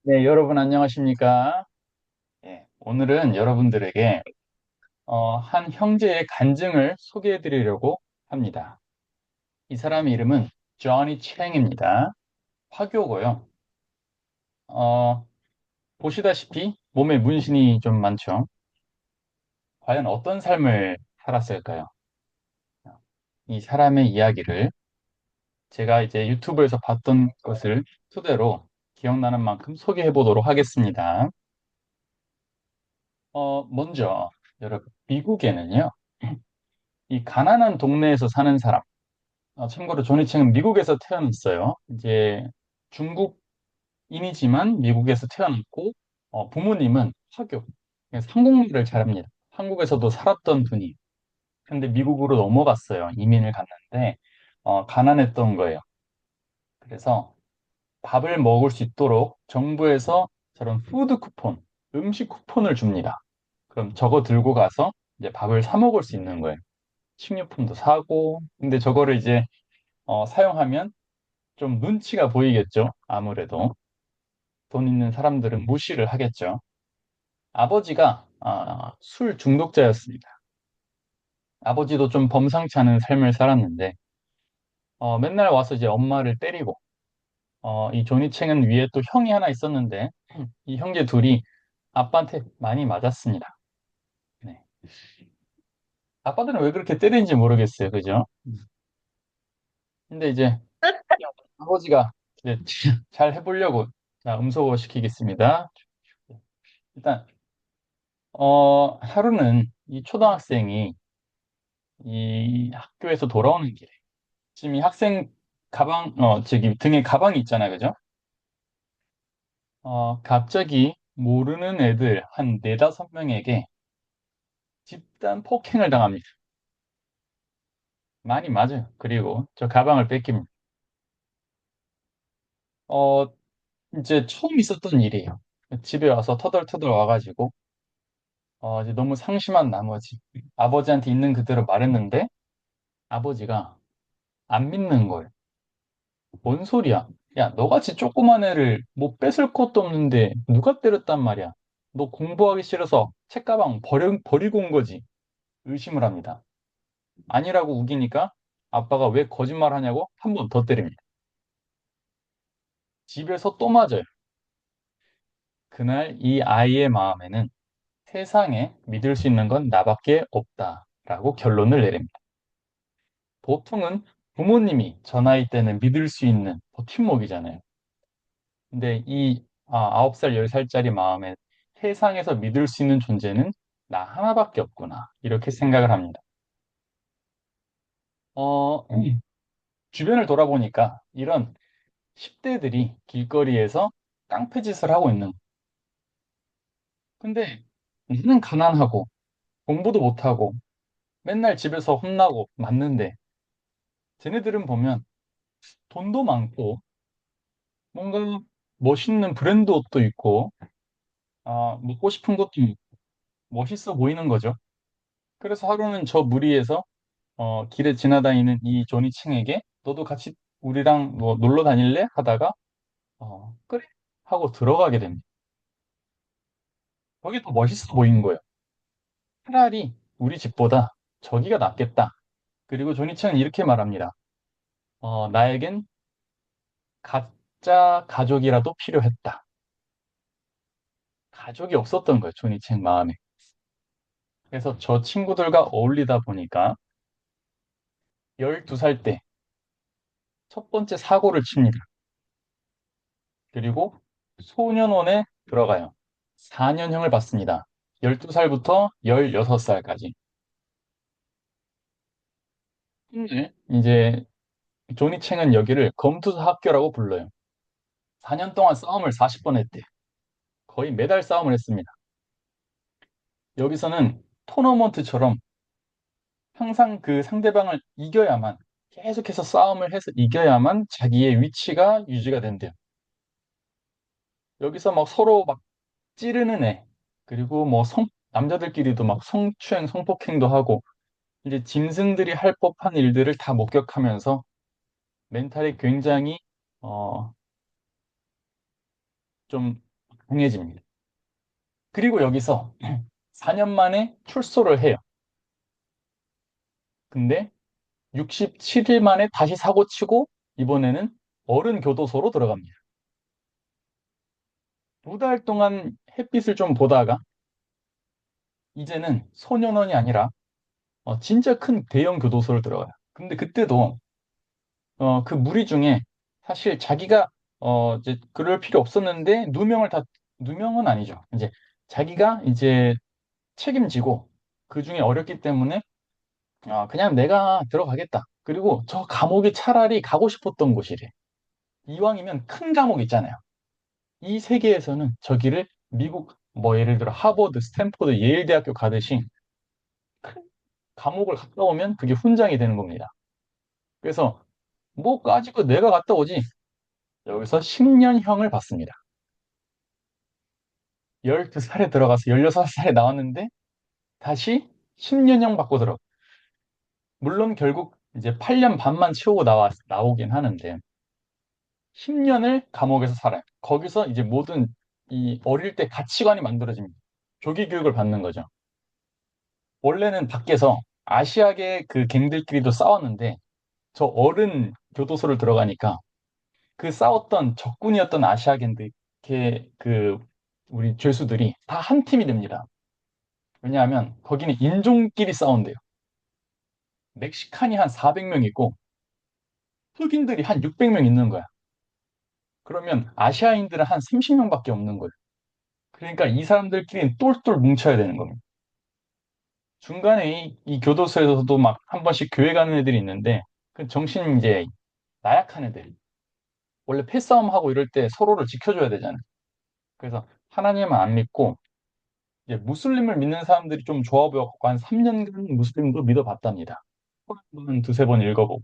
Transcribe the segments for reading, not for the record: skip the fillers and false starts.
네, 여러분 안녕하십니까? 예, 오늘은 여러분들에게 한 형제의 간증을 소개해 드리려고 합니다. 이 사람 이름은 조니 챙입니다. 화교고요. 어, 보시다시피 몸에 문신이 좀 많죠. 과연 어떤 삶을 살았을까요? 이 사람의 이야기를 제가 이제 유튜브에서 봤던 것을 토대로 기억나는 만큼 소개해 보도록 하겠습니다. 먼저 여러분, 미국에는요, 이 가난한 동네에서 사는 사람, 참고로 조니칭은 미국에서 태어났어요. 이제 중국인이지만 미국에서 태어났고, 부모님은 화교, 그래서 한국말을 잘합니다. 한국에서도 살았던 분이. 근데 미국으로 넘어갔어요. 이민을 갔는데, 가난했던 거예요. 그래서 밥을 먹을 수 있도록 정부에서 저런 푸드 쿠폰, 음식 쿠폰을 줍니다. 그럼 저거 들고 가서 이제 밥을 사 먹을 수 있는 거예요. 식료품도 사고, 근데 저거를 이제 사용하면 좀 눈치가 보이겠죠. 아무래도 돈 있는 사람들은 무시를 하겠죠. 아버지가 술 중독자였습니다. 아버지도 좀 범상치 않은 삶을 살았는데 맨날 와서 이제 엄마를 때리고 이 조니 챙은 위에 또 형이 하나 있었는데 이 형제 둘이 아빠한테 많이 맞았습니다. 네. 아빠들은 왜 그렇게 때리는지 모르겠어요. 그죠? 근데 이제 아버지가 이제 잘 해보려고 자, 음소거 시키겠습니다. 일단 하루는 이 초등학생이 이 학교에서 돌아오는 길에 지금 이 학생 가방 저기 등에 가방이 있잖아요, 그죠? 갑자기 모르는 애들 한 네다섯 명에게 집단 폭행을 당합니다. 많이 맞아요. 그리고 저 가방을 뺏깁니다. 어 이제 처음 있었던 일이에요. 집에 와서 터덜터덜 와가지고 이제 너무 상심한 나머지 아버지한테 있는 그대로 말했는데 아버지가 안 믿는 거예요. 뭔 소리야? 야, 너같이 조그만 애를 뭐 뺏을 것도 없는데 누가 때렸단 말이야? 너 공부하기 싫어서 책가방 버리고 온 거지? 의심을 합니다. 아니라고 우기니까 아빠가 왜 거짓말 하냐고 한 번 더 때립니다. 집에서 또 맞아요. 그날 이 아이의 마음에는 세상에 믿을 수 있는 건 나밖에 없다라고 결론을 내립니다. 보통은 부모님이 저 나이 때는 믿을 수 있는 버팀목이잖아요. 근데 이 9살, 10살짜리 마음에 세상에서 믿을 수 있는 존재는 나 하나밖에 없구나. 이렇게 생각을 합니다. 주변을 돌아보니까 이런 10대들이 길거리에서 깡패짓을 하고 있는. 근데 나는 가난하고 공부도 못하고 맨날 집에서 혼나고 맞는데 쟤네들은 보면 돈도 많고 뭔가 멋있는 브랜드 옷도 있고 먹고 싶은 것도 있고 멋있어 보이는 거죠. 그래서 하루는 저 무리에서 길에 지나다니는 이 조니층에게 너도 같이 우리랑 뭐 놀러 다닐래? 하다가 그래 하고 들어가게 됩니다. 거기 더 멋있어 보이는 거예요. 차라리 우리 집보다 저기가 낫겠다. 그리고 조니층은 이렇게 말합니다. 나에겐 가짜 가족이라도 필요했다. 가족이 없었던 거예요, 조니층 마음에. 그래서 저 친구들과 어울리다 보니까 12살 때 첫 번째 사고를 칩니다. 그리고 소년원에 들어가요. 4년형을 받습니다. 12살부터 16살까지. 근데 이제 조니 챙은 여기를 검투사 학교라고 불러요. 4년 동안 싸움을 40번 했대. 거의 매달 싸움을 했습니다. 여기서는 토너먼트처럼 항상 그 상대방을 이겨야만 계속해서 싸움을 해서 이겨야만 자기의 위치가 유지가 된대요. 여기서 막 서로 막 찌르는 애, 그리고 뭐 남자들끼리도 막 성추행, 성폭행도 하고 이제 짐승들이 할 법한 일들을 다 목격하면서 멘탈이 굉장히 어, 좀 강해집니다. 그리고 여기서 4년 만에 출소를 해요. 근데 67일 만에 다시 사고 치고 이번에는 어른 교도소로 들어갑니다. 2달 동안 햇빛을 좀 보다가 이제는 소년원이 아니라 진짜 큰 대형 교도소를 들어가요. 근데 그때도 그 무리 중에 사실 자기가 이제 그럴 필요 없었는데 누명은 아니죠. 이제 자기가 이제 책임지고 그 중에 어렸기 때문에 그냥 내가 들어가겠다. 그리고 저 감옥이 차라리 가고 싶었던 곳이래. 이왕이면 큰 감옥 있잖아요. 이 세계에서는 저기를 미국 뭐 예를 들어 하버드, 스탠포드, 예일 대학교 가듯이 큰 감옥을 갔다 오면 그게 훈장이 되는 겁니다. 그래서 뭐 가지고 내가 갔다 오지. 여기서 10년형을 받습니다. 12살에 들어가서 16살에 나왔는데 다시 10년형 받고 들어. 물론 결국 이제 8년 반만 채우고 나오긴 하는데 10년을 감옥에서 살아요. 거기서 이제 모든 이 어릴 때 가치관이 만들어집니다. 조기 교육을 받는 거죠. 원래는 밖에서 아시아계 그 갱들끼리도 싸웠는데 저 어른 교도소를 들어가니까 그 싸웠던 적군이었던 아시아계들, 그 우리 죄수들이 다 한 팀이 됩니다. 왜냐하면 거기는 인종끼리 싸운대요. 멕시칸이 한 400명 있고 흑인들이 한 600명 있는 거야. 그러면 아시아인들은 한 30명밖에 없는 거예요. 그러니까 이 사람들끼리는 똘똘 뭉쳐야 되는 겁니다. 중간에 이 교도소에서도 막 한 번씩 교회 가는 애들이 있는데 그 정신 이제 나약한 애들. 원래 패싸움하고 이럴 때 서로를 지켜줘야 되잖아요. 그래서 하나님은 안 믿고 이제 무슬림을 믿는 사람들이 좀 좋아 보여갖고 한 3년간 무슬림도 믿어봤답니다. 한 두세 번 읽어보고.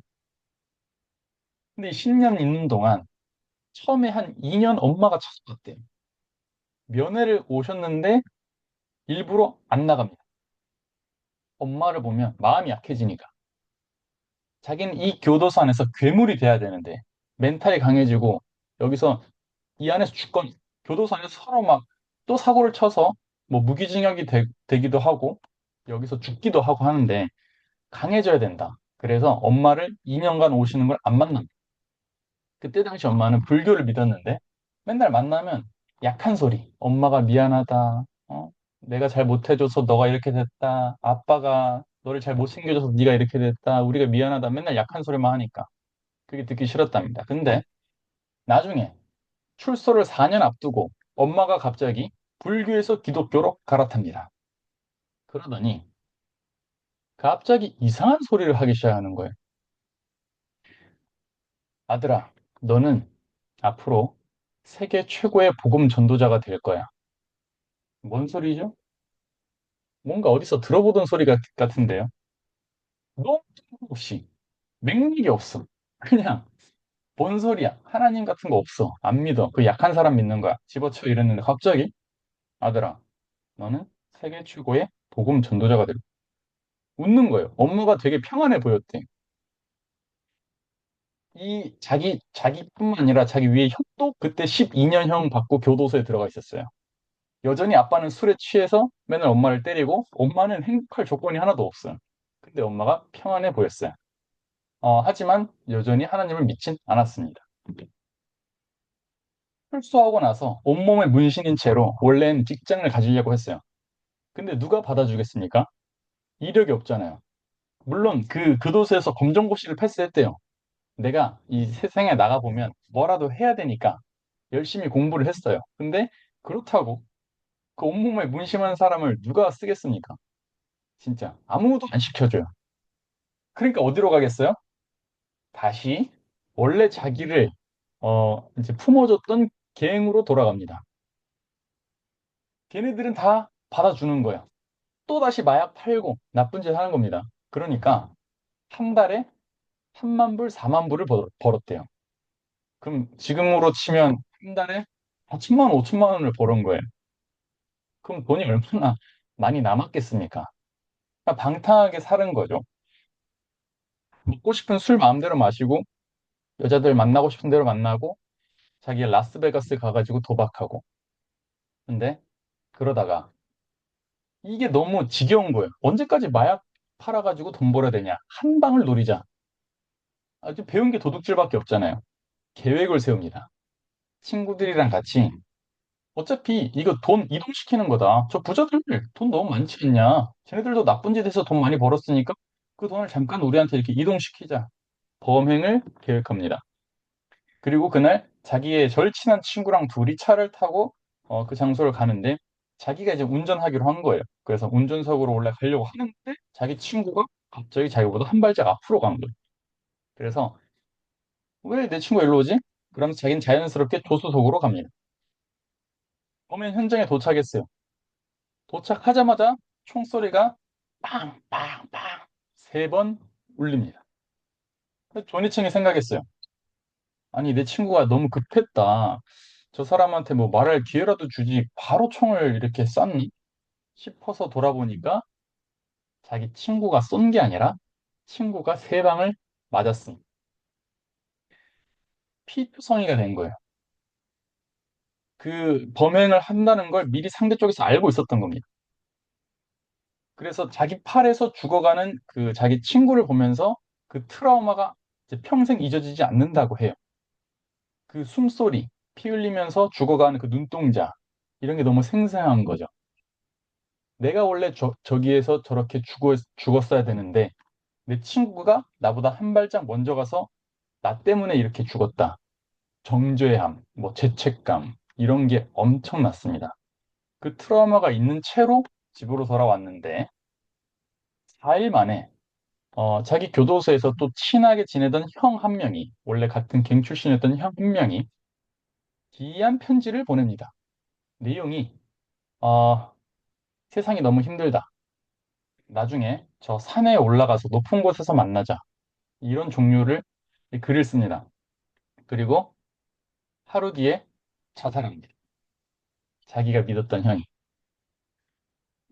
근데 이 10년 있는 동안 처음에 한 2년 엄마가 찾아갔대요. 면회를 오셨는데 일부러 안 나갑니다. 엄마를 보면 마음이 약해지니까. 자기는 이 교도소 안에서 괴물이 돼야 되는데 멘탈이 강해지고 여기서 이 안에서 죽건 교도소 안에서 서로 막 또 사고를 쳐서 뭐 무기징역이 되기도 하고 여기서 죽기도 하고 하는데 강해져야 된다. 그래서 엄마를 2년간 오시는 걸 안 만납니다. 그때 당시 엄마는 불교를 믿었는데 맨날 만나면 약한 소리. 엄마가 미안하다. 내가 잘 못해줘서 너가 이렇게 됐다. 아빠가 너를 잘 못 챙겨줘서 네가 이렇게 됐다. 우리가 미안하다. 맨날 약한 소리만 하니까 그게 듣기 싫었답니다. 근데 나중에 출소를 4년 앞두고 엄마가 갑자기 불교에서 기독교로 갈아탑니다. 그러더니 갑자기 이상한 소리를 하기 시작하는 거예요. 아들아, 너는 앞으로 세계 최고의 복음 전도자가 될 거야. 뭔 소리죠? 뭔가 어디서 들어보던 소리 같은데요. 너무 없이 맥락이 없어. 그냥 뭔 소리야? 하나님 같은 거 없어. 안 믿어. 그 약한 사람 믿는 거야. 집어쳐 이랬는데 갑자기 아들아, 너는 세계 최고의 복음 전도자가 될 거야. 웃는 거예요. 엄마가 되게 평안해 보였대. 이 자기뿐만 아니라 자기 위에 형도 그때 12년형 받고 교도소에 들어가 있었어요. 여전히 아빠는 술에 취해서 맨날 엄마를 때리고 엄마는 행복할 조건이 하나도 없어요. 근데 엄마가 평안해 보였어요. 하지만 여전히 하나님을 믿진 않았습니다. 출소하고 나서 온몸에 문신인 채로 원래는 직장을 가지려고 했어요. 근데 누가 받아주겠습니까? 이력이 없잖아요. 물론 그 교도소에서 검정고시를 패스했대요. 내가 이 세상에 나가보면 뭐라도 해야 되니까 열심히 공부를 했어요. 근데 그렇다고 그 온몸에 문신한 사람을 누가 쓰겠습니까? 진짜 아무도 안 시켜줘요. 그러니까 어디로 가겠어요? 다시 원래 자기를 이제 품어줬던 갱으로 돌아갑니다. 걔네들은 다 받아주는 거야. 또 다시 마약 팔고 나쁜 짓 하는 겁니다. 그러니까 한 달에 3만 불, 4만 불을 벌었대요. 그럼 지금으로 치면 한 달에 4천만 원, 5천만 원을 버는 거예요. 그럼 돈이 얼마나 많이 남았겠습니까? 그러니까 방탕하게 사는 거죠. 먹고 싶은 술 마음대로 마시고 여자들 만나고 싶은 대로 만나고 자기 라스베가스 가가지고 도박하고 근데 그러다가 이게 너무 지겨운 거예요. 언제까지 마약 팔아가지고 돈 벌어야 되냐? 한 방을 노리자. 아주 배운 게 도둑질밖에 없잖아요. 계획을 세웁니다. 친구들이랑 같이 어차피 이거 돈 이동시키는 거다. 저 부자들 돈 너무 많지 않냐? 쟤네들도 나쁜 짓에서 돈 많이 벌었으니까 그 돈을 잠깐 우리한테 이렇게 이동시키자. 범행을 계획합니다. 그리고 그날 자기의 절친한 친구랑 둘이 차를 타고 그 장소를 가는데 자기가 이제 운전하기로 한 거예요. 그래서 운전석으로 올라가려고 하는데 자기 친구가 갑자기 자기보다 한 발짝 앞으로 간 거예요. 그래서 왜 내 친구가 일로 오지? 그럼 자기는 자연스럽게 조수석으로 갑니다. 범인 현장에 도착했어요. 도착하자마자 총소리가 빵빵빵 세 번 울립니다. 조니층이 생각했어요. 아니 내 친구가 너무 급했다. 저 사람한테 뭐 말할 기회라도 주지 바로 총을 이렇게 쐈니? 싶어서 돌아보니까 자기 친구가 쏜 게 아니라 친구가 세 방을 맞았음. 피투성이가 된 거예요. 그 범행을 한다는 걸 미리 상대 쪽에서 알고 있었던 겁니다. 그래서 자기 팔에서 죽어가는 그 자기 친구를 보면서 그 트라우마가 이제 평생 잊어지지 않는다고 해요. 그 숨소리, 피 흘리면서 죽어가는 그 눈동자, 이런 게 너무 생생한 거죠. 내가 원래 저기에서 저렇게 죽었어야 되는데, 내 친구가 나보다 한 발짝 먼저 가서 나 때문에 이렇게 죽었다. 정죄함, 뭐 죄책감, 이런 게 엄청났습니다. 그 트라우마가 있는 채로 집으로 돌아왔는데, 4일 만에 자기 교도소에서 또 친하게 지내던 형 한 명이, 원래 같은 갱 출신이었던 형 한 명이 기이한 편지를 보냅니다. 내용이, 어, 세상이 너무 힘들다. 나중에 저 산에 올라가서 높은 곳에서 만나자. 이런 종류를 글을 씁니다. 그리고 하루 뒤에 자살합니다. 자기가 믿었던 형이.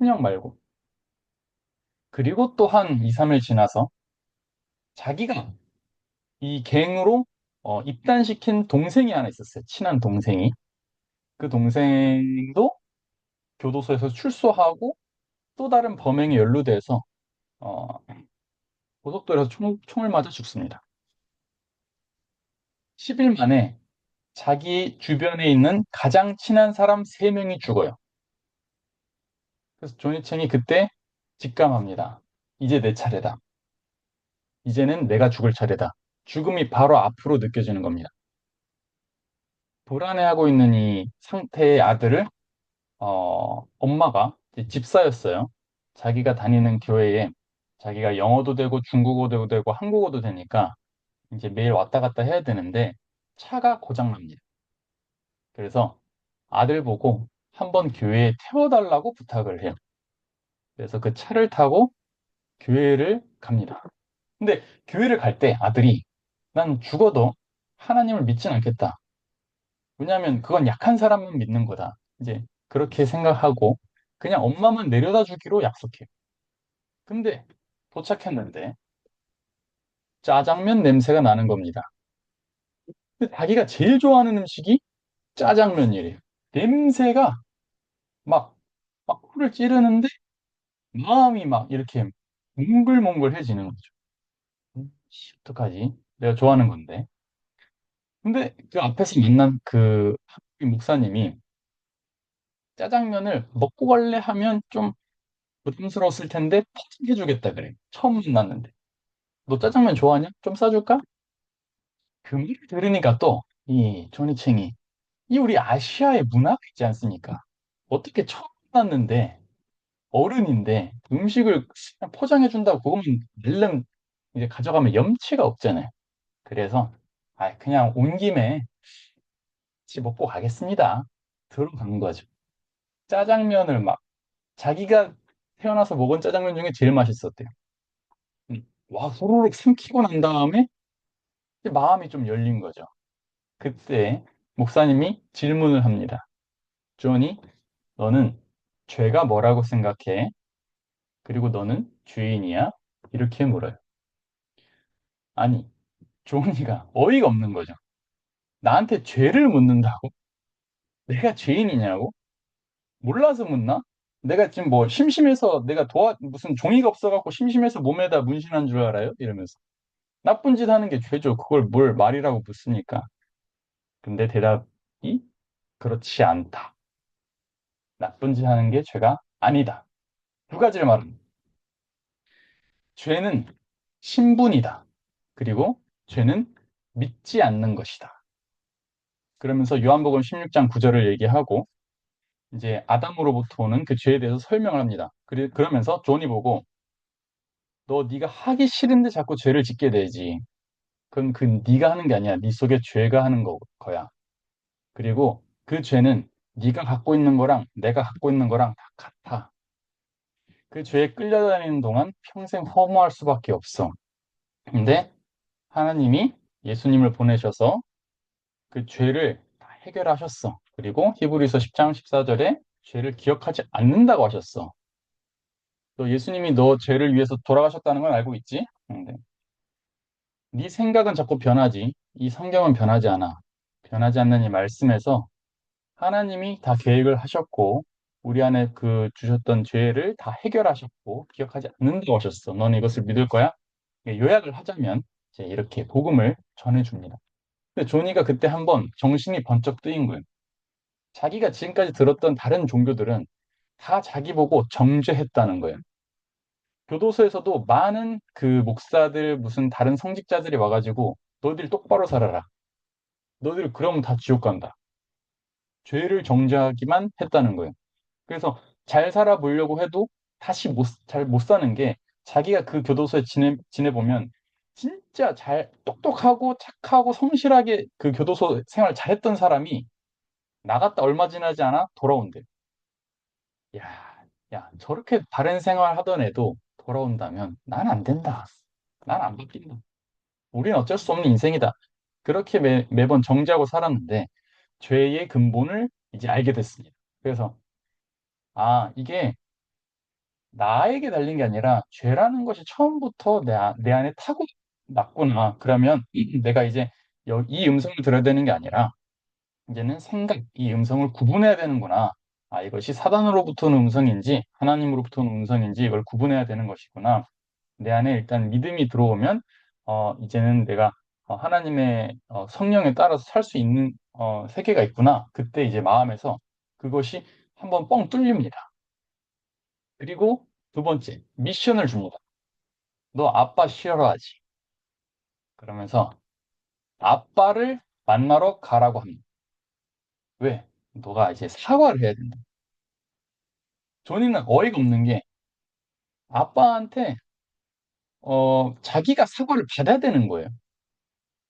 형 말고. 그리고 또 한 2, 3일 지나서 자기가 이 갱으로 입단시킨 동생이 하나 있었어요. 친한 동생이. 그 동생도 교도소에서 출소하고 또 다른 범행에 연루돼서 어, 고속도로에서 총을 맞아 죽습니다. 10일 만에 자기 주변에 있는 가장 친한 사람 3명이 죽어요. 그래서 조니 챙이 그때 직감합니다. 이제 내 차례다. 이제는 내가 죽을 차례다. 죽음이 바로 앞으로 느껴지는 겁니다. 불안해하고 있는 이 상태의 아들을 엄마가 이제 집사였어요. 자기가 다니는 교회에 자기가 영어도 되고 중국어도 되고 한국어도 되니까 이제 매일 왔다 갔다 해야 되는데 차가 고장납니다. 그래서 아들 보고 한번 교회에 태워달라고 부탁을 해요. 그래서 그 차를 타고 교회를 갑니다. 근데 교회를 갈 때 아들이 난 죽어도 하나님을 믿진 않겠다. 왜냐하면 그건 약한 사람만 믿는 거다. 이제 그렇게 생각하고 그냥 엄마만 내려다 주기로 약속해요. 근데 도착했는데 짜장면 냄새가 나는 겁니다. 근데 자기가 제일 좋아하는 음식이 짜장면이래요. 냄새가 막, 막 코를 찌르는데 마음이 막 이렇게 몽글몽글해지는 거죠. 어떡하지? 내가 좋아하는 건데. 근데 그 앞에서 만난 그 한국인 목사님이 짜장면을 먹고 갈래 하면 좀 부담스러웠을 텐데 퍼팅해주겠다 그래. 처음 만났는데. 너 짜장면 좋아하냐? 좀 싸줄까? 그 말을 들으니까 또 이 조니챙이 이 우리 아시아의 문화가 있지 않습니까? 어떻게 처음 만났는데 어른인데 음식을 그냥 포장해준다고 그거면 얼른 이제 가져가면 염치가 없잖아요. 그래서 그냥 온 김에 같이 먹고 가겠습니다. 들어간 거죠. 짜장면을 막 자기가 태어나서 먹은 짜장면 중에 제일 맛있었대요. 와, 후루룩 삼키고 난 다음에 이제 마음이 좀 열린 거죠. 그때 목사님이 질문을 합니다. 조니, 너는 죄가 뭐라고 생각해? 그리고 너는 죄인이야? 이렇게 물어요. 아니, 조니가 어이가 없는 거죠. 나한테 죄를 묻는다고? 내가 죄인이냐고? 몰라서 묻나? 내가 지금 뭐 심심해서 내가 무슨 종이가 없어갖고 심심해서 몸에다 문신한 줄 알아요? 이러면서. 나쁜 짓 하는 게 죄죠. 그걸 뭘 말이라고 묻습니까? 근데 대답이 그렇지 않다. 나쁜 짓 하는 게 죄가 아니다. 두 가지를 말합니다. 죄는 신분이다. 그리고 죄는 믿지 않는 것이다. 그러면서 요한복음 16장 9절을 얘기하고 이제 아담으로부터 오는 그 죄에 대해서 설명을 합니다. 그러면서 존이 보고 너 네가 하기 싫은데 자꾸 죄를 짓게 되지. 그건 네가 하는 게 아니야. 네 속에 죄가 하는 거야. 그리고 그 죄는 네가 갖고 있는 거랑 내가 갖고 있는 거랑 다 같아. 그 죄에 끌려다니는 동안 평생 허무할 수밖에 없어. 근데 하나님이 예수님을 보내셔서 그 죄를 다 해결하셨어. 그리고 히브리서 10장 14절에 죄를 기억하지 않는다고 하셨어. 너 예수님이 너 죄를 위해서 돌아가셨다는 건 알고 있지? 네. 네 생각은 자꾸 변하지. 이 성경은 변하지 않아. 변하지 않는 이 말씀에서 하나님이 다 계획을 하셨고 우리 안에 그 주셨던 죄를 다 해결하셨고 기억하지 않는다고 하셨어. 넌 이것을 믿을 거야? 요약을 하자면 이제 이렇게 복음을 전해줍니다. 근데 조니가 그때 한번 정신이 번쩍 뜨인 거예요. 자기가 지금까지 들었던 다른 종교들은 다 자기 보고 정죄했다는 거예요. 교도소에서도 많은 그 목사들 무슨 다른 성직자들이 와가지고 너희들 똑바로 살아라. 너희들 그러면 다 지옥 간다. 죄를 정죄하기만 했다는 거예요. 그래서 잘 살아보려고 해도 다시 잘 못 사는 게 자기가 그 교도소에 지내보면 진짜 잘 똑똑하고 착하고 성실하게 그 교도소 생활 잘했던 사람이 나갔다 얼마 지나지 않아 돌아온대. 야, 야, 저렇게 바른 생활 하던 애도 돌아온다면 난 안 된다. 난 안 바뀐다. 우린 어쩔 수 없는 인생이다. 그렇게 매번 정지하고 살았는데 죄의 근본을 이제 알게 됐습니다. 그래서 이게 나에게 달린 게 아니라 죄라는 것이 처음부터 내 안에 타고났구나. 그러면 내가 이제 이 음성을 들어야 되는 게 아니라 이제는 이 음성을 구분해야 되는구나. 이것이 사단으로부터 오는 음성인지 하나님으로부터 오는 음성인지 이걸 구분해야 되는 것이구나. 내 안에 일단 믿음이 들어오면 이제는 내가 하나님의 성령에 따라서 살 수 있는 세계가 있구나. 그때 이제 마음에서 그것이 한번 뻥 뚫립니다. 그리고 두 번째, 미션을 줍니다. 너 아빠 싫어하지? 그러면서 아빠를 만나러 가라고 합니다. 왜? 너가 이제 사과를 해야 된다. 조니는 어이가 없는 게 아빠한테 자기가 사과를 받아야 되는 거예요.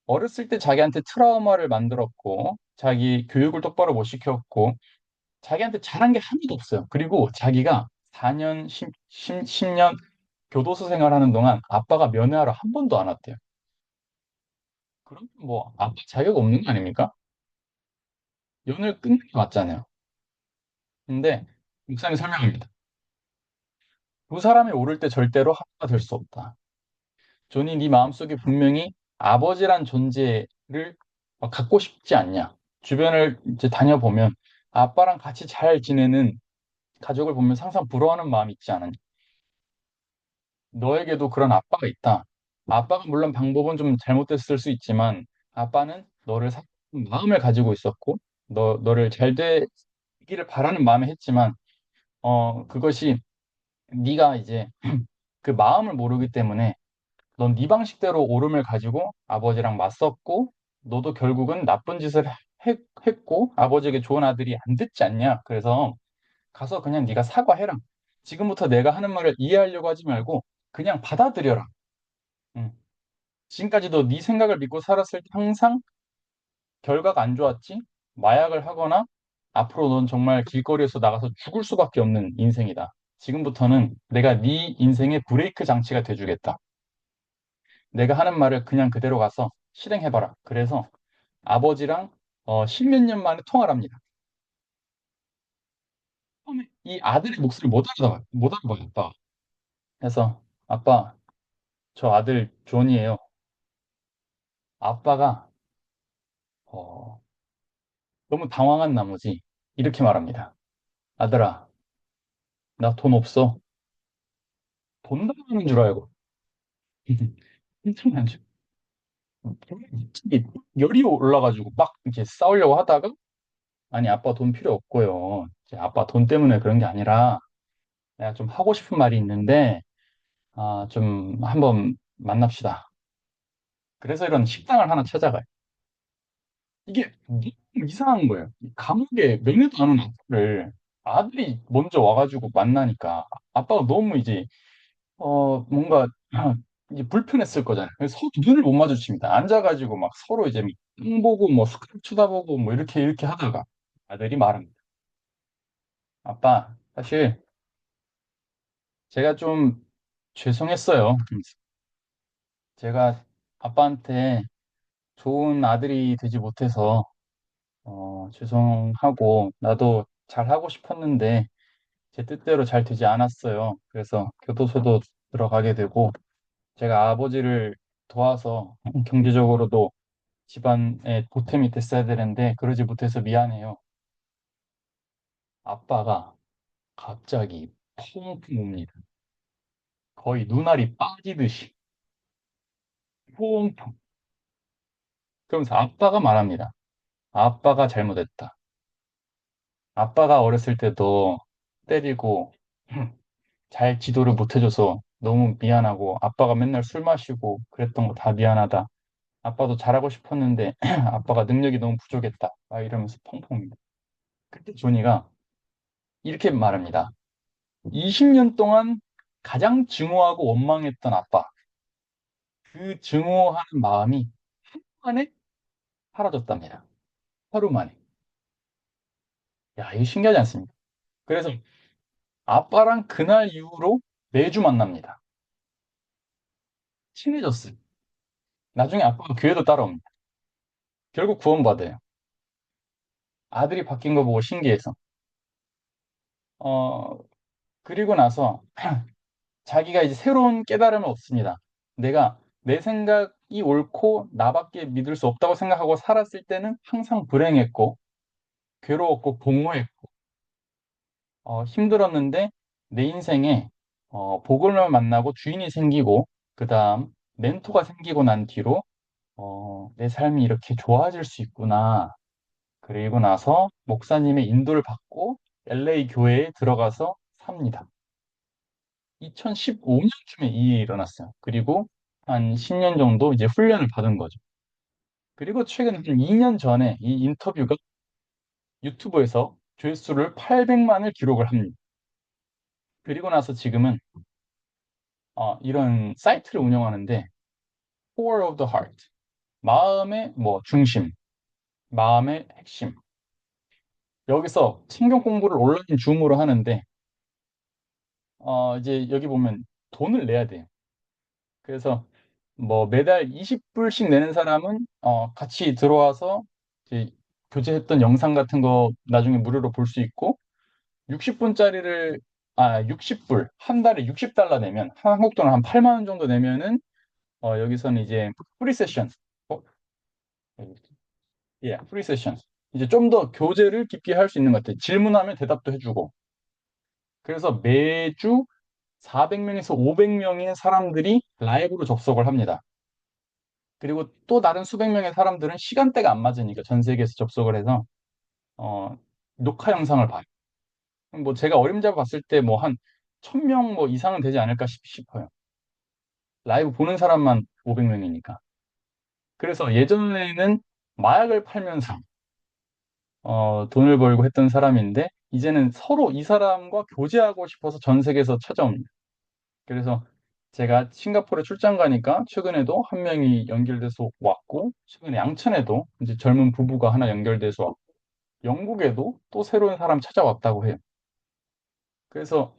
어렸을 때 자기한테 트라우마를 만들었고 자기 교육을 똑바로 못 시켰고 자기한테 잘한 게 하나도 없어요. 그리고 자기가 4년, 10년 교도소 생활하는 동안 아빠가 면회하러 한 번도 안 왔대요. 그럼 뭐 아빠 자격 없는 거 아닙니까? 연을 끊는 게 맞잖아요. 근데 목사님 설명합니다. 두 사람이 오를 때 절대로 하나가 될 수 없다. 존이 네 마음속에 분명히 아버지란 존재를 갖고 싶지 않냐. 주변을 이제 다녀보면 아빠랑 같이 잘 지내는 가족을 보면 항상 부러워하는 마음이 있지 않느냐. 너에게도 그런 아빠가 있다. 아빠가 물론 방법은 좀 잘못됐을 수 있지만 아빠는 너를 사랑하는 마음을 가지고 있었고 너를 잘 되기를 바라는 마음에 했지만 그것이 네가 이제 그 마음을 모르기 때문에 넌 네 방식대로 옳음을 가지고 아버지랑 맞섰고 너도 결국은 나쁜 짓을 했고 아버지에게 좋은 아들이 안 됐지 않냐. 그래서 가서 그냥 네가 사과해라. 지금부터 내가 하는 말을 이해하려고 하지 말고 그냥 받아들여라. 응. 지금까지도 네 생각을 믿고 살았을 때 항상 결과가 안 좋았지? 마약을 하거나 앞으로 넌 정말 길거리에서 나가서 죽을 수밖에 없는 인생이다. 지금부터는 내가 네 인생의 브레이크 장치가 돼주겠다. 내가 하는 말을 그냥 그대로 가서 실행해봐라. 그래서 아버지랑 십몇 년 만에 통화를 합니다. 처음에 이 아들의 목소리를 못 알아봐요, 아빠. 그래서 아빠, 저 아들 존이에요. 아빠가 어, 너무 당황한 나머지 이렇게 말합니다. 아들아, 나 돈 없어. 돈 달라는 줄 알고. 엄청 안 줘. 갑자기 열이 올라가지고 막 이렇게 싸우려고 하다가, 아니, 아빠 돈 필요 없고요. 이제 아빠 돈 때문에 그런 게 아니라, 내가 좀 하고 싶은 말이 있는데, 좀 한번 만납시다. 그래서 이런 식당을 하나 찾아가요. 이게 너무 이상한 거예요. 이 감옥에 명예도 안 온 아빠를 아들이 먼저 와가지고 만나니까 아빠가 너무 이제 뭔가 이제 불편했을 거잖아요. 그래서 서로 눈을 못 마주칩니다. 앉아가지고 막 서로 이제 땅 보고 뭐 스크립 쳐다보고 뭐 이렇게 하다가 아들이 말합니다. 아빠, 사실 제가 좀 죄송했어요. 제가 아빠한테 좋은 아들이 되지 못해서 죄송하고 나도 잘하고 싶었는데 제 뜻대로 잘 되지 않았어요. 그래서 교도소도 들어가게 되고 제가 아버지를 도와서 경제적으로도 집안의 보탬이 됐어야 되는데 그러지 못해서 미안해요. 아빠가 갑자기 펑펑 웁니다. 거의 눈알이 빠지듯이 펑펑. 그러면서 아빠가 말합니다. 아빠가 잘못했다. 아빠가 어렸을 때도 때리고 잘 지도를 못 해줘서 너무 미안하고 아빠가 맨날 술 마시고 그랬던 거 다 미안하다. 아빠도 잘하고 싶었는데 아빠가 능력이 너무 부족했다. 막 이러면서 펑펑입니다. 그때 조니가 이렇게 말합니다. 20년 동안 가장 증오하고 원망했던 아빠. 그 증오하는 마음이 만에 사라졌답니다. 하루 만에. 야, 이거 신기하지 않습니까? 그래서 아빠랑 그날 이후로 매주 만납니다. 친해졌어요. 나중에 아빠가 교회도 따라옵니다. 결국 구원받아요. 아들이 바뀐 거 보고 신기해서. 어, 그리고 나서 자기가 이제 새로운 깨달음을 얻습니다. 내가 내 생각이 옳고 나밖에 믿을 수 없다고 생각하고 살았을 때는 항상 불행했고 괴로웠고 공허했고 힘들었는데 내 인생에 복을 만나고 주인이 생기고 그다음 멘토가 생기고 난 뒤로 내 삶이 이렇게 좋아질 수 있구나. 그리고 나서 목사님의 인도를 받고 LA 교회에 들어가서 삽니다. 2015년쯤에 이 일이 일어났어요. 그리고 한 10년 정도 이제 훈련을 받은 거죠. 그리고 최근 한 2년 전에 이 인터뷰가 유튜브에서 조회수를 800만을 기록을 합니다. 그리고 나서 지금은 이런 사이트를 운영하는데 Core of the Heart, 마음의 뭐 중심, 마음의 핵심. 여기서 신경 공부를 온라인 줌으로 하는데 이제 여기 보면 돈을 내야 돼요. 그래서 뭐 매달 20불씩 내는 사람은 같이 들어와서 이제 교제했던 영상 같은 거 나중에 무료로 볼 수 있고 60분짜리를 60불 한 달에 60달러 내면 한국 돈 한 8만 원 정도 내면은 여기서는 이제 프리 세션 예, 프리 세션 이제 좀 더 교제를 깊게 할 수 있는 것 같아요. 질문하면 대답도 해주고 그래서 매주 400명에서 500명의 사람들이 라이브로 접속을 합니다. 그리고 또 다른 수백 명의 사람들은 시간대가 안 맞으니까 전 세계에서 접속을 해서 어, 녹화 영상을 봐요. 뭐 제가 어림잡아 봤을 때 뭐 한 1000명 뭐 이상은 되지 않을까 싶어요. 라이브 보는 사람만 500명이니까. 그래서 예전에는 마약을 팔면서 돈을 벌고 했던 사람인데 이제는 서로 이 사람과 교제하고 싶어서 전 세계에서 찾아옵니다. 그래서 제가 싱가포르에 출장 가니까 최근에도 한 명이 연결돼서 왔고 최근에 양천에도 이제 젊은 부부가 하나 연결돼서 왔고 영국에도 또 새로운 사람 찾아왔다고 해요. 그래서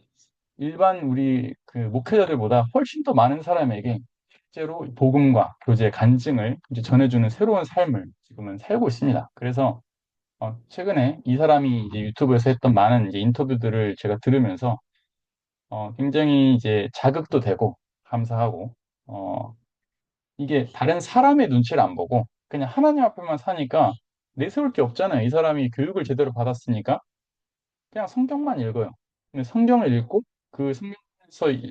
일반 우리 그 목회자들보다 훨씬 더 많은 사람에게 실제로 복음과 교제의 간증을 이제 전해주는 새로운 삶을 지금은 살고 있습니다. 그래서 최근에 이 사람이 이제 유튜브에서 했던 많은 이제 인터뷰들을 제가 들으면서 굉장히 이제 자극도 되고 감사하고 이게 다른 사람의 눈치를 안 보고 그냥 하나님 앞에만 사니까 내세울 게 없잖아요. 이 사람이 교육을 제대로 받았으니까 그냥 성경만 읽어요. 근데 성경을 읽고 그 성경에서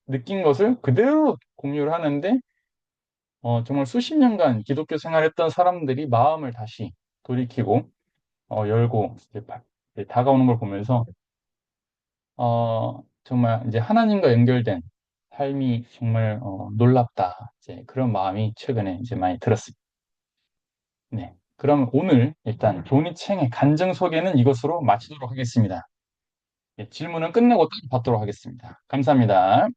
느낀 것을 그대로 공유를 하는데 정말 수십 년간 기독교 생활했던 사람들이 마음을 다시 돌이키고 열고 이제 다가오는 걸 보면서 정말 이제 하나님과 연결된 삶이 정말 놀랍다. 이제 그런 마음이 최근에 이제 많이 들었습니다. 네. 그럼 오늘 일단 조니 챙의 간증 소개는 이것으로 마치도록 하겠습니다. 예, 질문은 끝내고 또 받도록 하겠습니다. 감사합니다.